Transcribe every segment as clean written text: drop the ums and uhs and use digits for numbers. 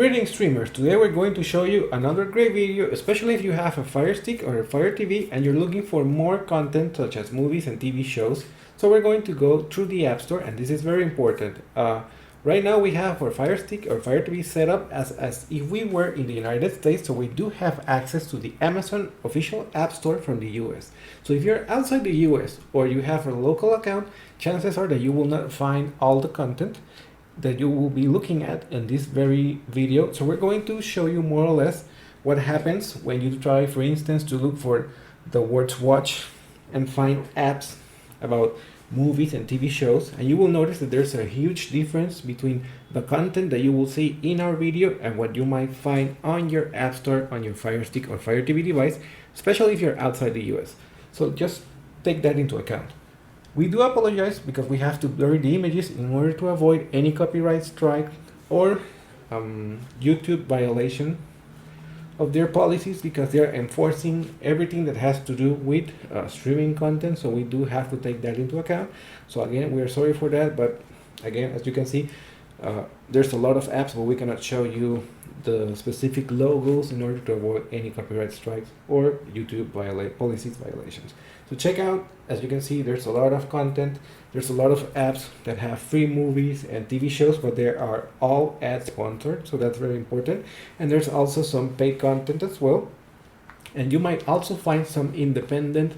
Greetings streamers, today we're going to show you another great video, especially if you have a Fire Stick or a Fire TV and you're looking for more content such as movies and TV shows. So we're going to go through the App Store, and this is very important. Right now we have our Fire Stick or Fire TV set up as if we were in the United States, so we do have access to the Amazon official App Store from the US. So if you're outside the US or you have a local account, chances are that you will not find all the content that you will be looking at in this very video. So we're going to show you more or less what happens when you try, for instance, to look for the words watch and find apps about movies and TV shows, and you will notice that there's a huge difference between the content that you will see in our video and what you might find on your App Store on your Fire Stick or Fire TV device, especially if you're outside the US. So just take that into account. We do apologize because we have to blur the images in order to avoid any copyright strike or YouTube violation of their policies, because they're enforcing everything that has to do with streaming content. So we do have to take that into account. So again, we are sorry for that, but again, as you can see, there's a lot of apps, but we cannot show you the specific logos in order to avoid any copyright strikes or YouTube policies violations. So check out, as you can see, there's a lot of content. There's a lot of apps that have free movies and TV shows, but they are all ad sponsored, so that's very important. And there's also some paid content as well. And you might also find some independent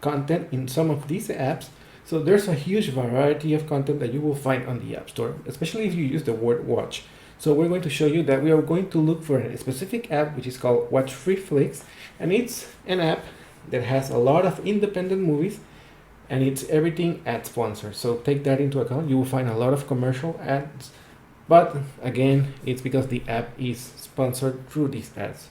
content in some of these apps. So there's a huge variety of content that you will find on the App Store, especially if you use the word watch. So we're going to show you that we are going to look for a specific app which is called Watch freeflix, and it's an app that has a lot of independent movies, and it's everything ad sponsored. So take that into account. You will find a lot of commercial ads, but again, it's because the app is sponsored through these ads.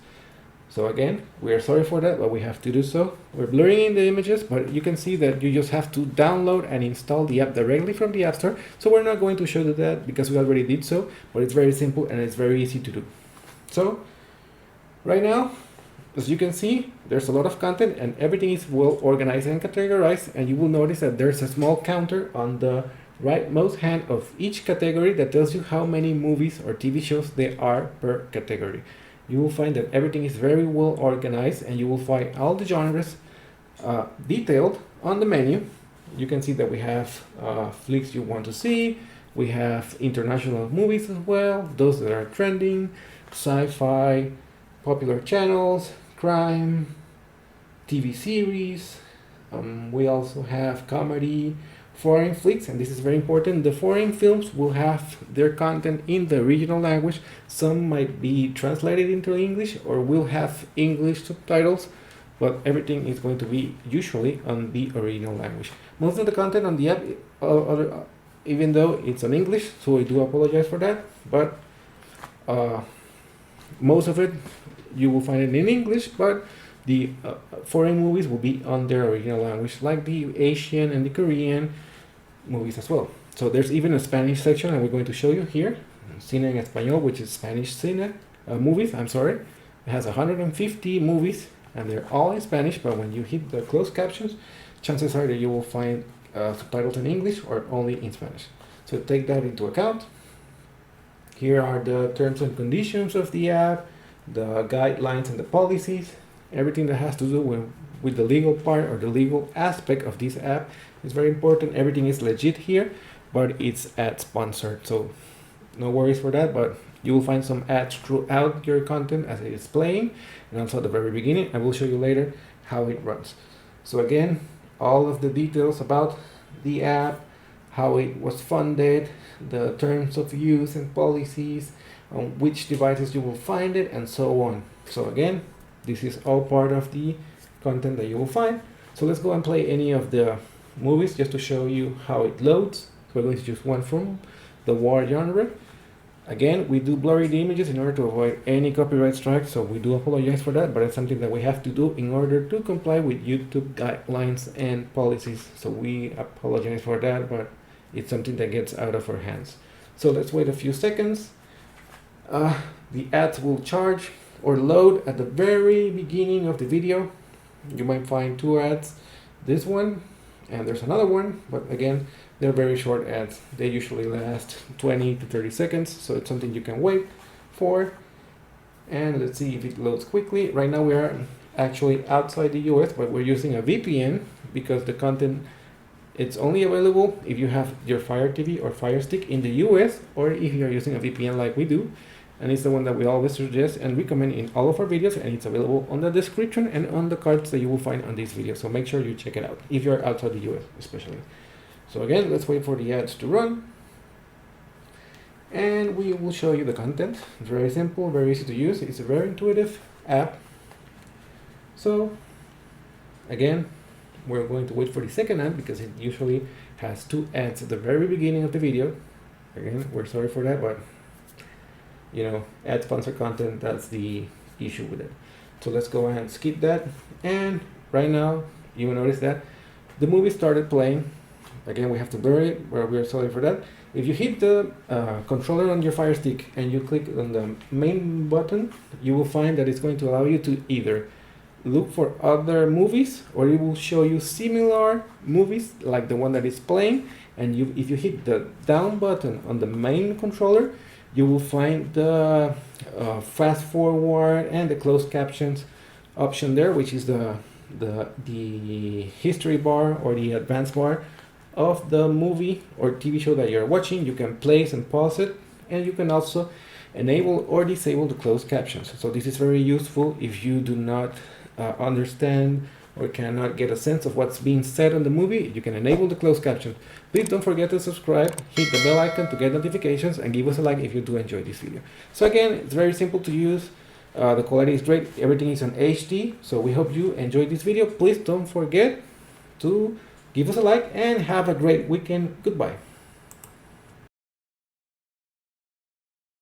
So again, we are sorry for that, but we have to do so. We're blurring in the images, but you can see that you just have to download and install the app directly from the App Store. So we're not going to show you that because we already did so, but it's very simple and it's very easy to do. So right now, as you can see, there's a lot of content and everything is well organized and categorized, and you will notice that there's a small counter on the rightmost hand of each category that tells you how many movies or TV shows there are per category. You will find that everything is very well organized, and you will find all the genres detailed on the menu. You can see that we have flicks you want to see. We have international movies as well, those that are trending, sci-fi, popular channels, crime, TV series. We also have comedy, foreign flicks, and this is very important. The foreign films will have their content in the original language. Some might be translated into English or will have English subtitles, but everything is going to be usually on the original language. Most of the content on the app, even though it's in English, so I do apologize for that, but most of it you will find it in English, but the foreign movies will be on their original language, like the Asian and the Korean movies as well. So there's even a Spanish section, and we're going to show you here, Cine en Español, which is Spanish movies, I'm sorry. It has 150 movies, and they're all in Spanish, but when you hit the closed captions, chances are that you will find subtitles in English or only in Spanish. So take that into account. Here are the terms and conditions of the app, the guidelines and the policies, everything that has to do with the legal part or the legal aspect of this app is very important. Everything is legit here, but it's ad sponsored, so no worries for that. But you will find some ads throughout your content as it is playing, and also at the very beginning. I will show you later how it runs. So again, all of the details about the app, how it was funded, the terms of use and policies, on which devices you will find it, and so on. So again, this is all part of the content that you will find. So let's go and play any of the movies just to show you how it loads. So we're going to choose one from the war genre. Again, we do blurry the images in order to avoid any copyright strikes, so we do apologize for that, but it's something that we have to do in order to comply with YouTube guidelines and policies. So we apologize for that, but it's something that gets out of our hands. So let's wait a few seconds. The ads will charge or load at the very beginning of the video. You might find two ads. This one And there's another one, but again, they're very short ads. They usually last 20 to 30 seconds, so it's something you can wait for. And let's see if it loads quickly. Right now we are actually outside the US, but we're using a VPN because the content, it's only available if you have your Fire TV or Fire Stick in the US, or if you're using a VPN like we do. And it's the one that we always suggest and recommend in all of our videos, and it's available on the description and on the cards that you will find on this video. So make sure you check it out if you're outside the US especially. So again, let's wait for the ads to run. And we will show you the content. It's very simple, very easy to use. It's a very intuitive app. So again, we're going to wait for the second ad because it usually has 2 ads at the very beginning of the video. Again, we're sorry for that, but you know, ad sponsor content, that's the issue with it. So let's go ahead and skip that. And right now, you will notice that the movie started playing. Again, we have to blur it, but we're sorry for that. If you hit the controller on your Fire Stick and you click on the main button, you will find that it's going to allow you to either look for other movies, or it will show you similar movies like the one that is playing. And if you hit the down button on the main controller, you will find the fast forward and the closed captions option there, which is the history bar or the advanced bar of the movie or TV show that you're watching. You can place and pause it, and you can also enable or disable the closed captions. So this is very useful if you do not understand or cannot get a sense of what's being said on the movie. You can enable the closed caption. Please don't forget to subscribe, hit the bell icon to get notifications, and give us a like if you do enjoy this video. So again, it's very simple to use. The quality is great. Everything is on HD. So we hope you enjoyed this video. Please don't forget to give us a like and have a great weekend. Goodbye.